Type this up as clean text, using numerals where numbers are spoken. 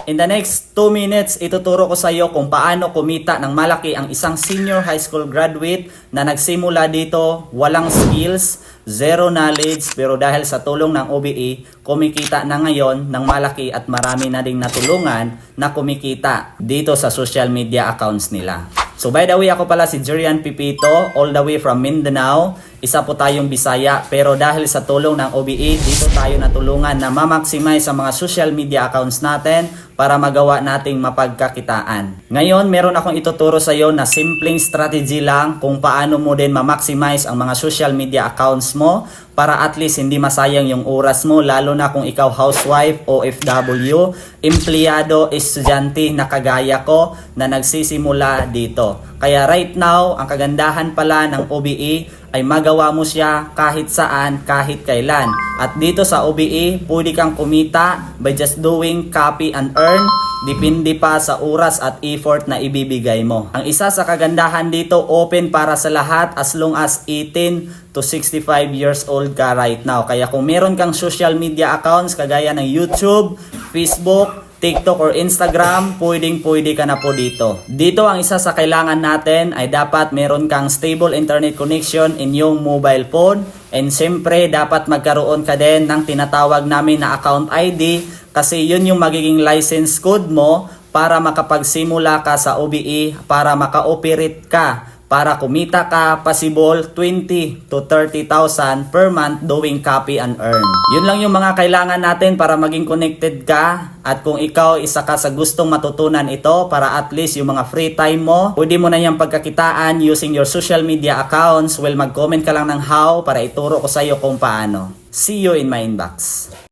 In the next 2 minutes, ituturo ko sa iyo kung paano kumita ng malaki ang isang senior high school graduate na nagsimula dito, walang skills, zero knowledge, pero dahil sa tulong ng OBE, kumikita na ngayon ng malaki at marami na ding natulungan na kumikita dito sa social media accounts nila. So by the way, ako pala si Jerian Pipito, all the way from Mindanao. Isa po tayong Bisaya, pero dahil sa tulong ng OBE, dito tayo natulungan na ma-maximize ang mga social media accounts natin para magawa nating mapagkakitaan. Ngayon, meron akong ituturo sa iyo na simpleng strategy lang kung paano mo din ma-maximize ang mga social media accounts mo para at least hindi masayang yung oras mo, lalo na kung ikaw housewife, OFW, empleyado, estudyante na kagaya ko na nagsisimula dito. Kaya right now, ang kagandahan pala ng OBE ay magawa mo siya kahit saan, kahit kailan. At dito sa OBE, pwede kang kumita by just doing copy and earn. Depende pa sa oras at effort na ibibigay mo. Ang isa sa kagandahan dito, open para sa lahat as long as 18 to 65 years old ka right now. Kaya kung meron kang social media accounts kagaya ng YouTube, Facebook, TikTok or Instagram, pwedeng-pwede ka na po dito. Dito ang isa sa kailangan natin ay dapat meron kang stable internet connection in yung mobile phone. And siyempre, dapat magkaroon ka din ng tinatawag namin na account ID kasi yun yung magiging license code mo para makapagsimula ka sa OBE, para maka-operate ka, para kumita ka possible 20 to 30,000 per month doing copy and earn. Yun lang yung mga kailangan natin para maging connected ka. At kung ikaw isa ka sa gustong matutunan ito para at least yung mga free time mo, pwede mo na yung pagkakitaan using your social media accounts. Well, mag-comment ka lang ng how para ituro ko sa iyo kung paano. See you in my inbox.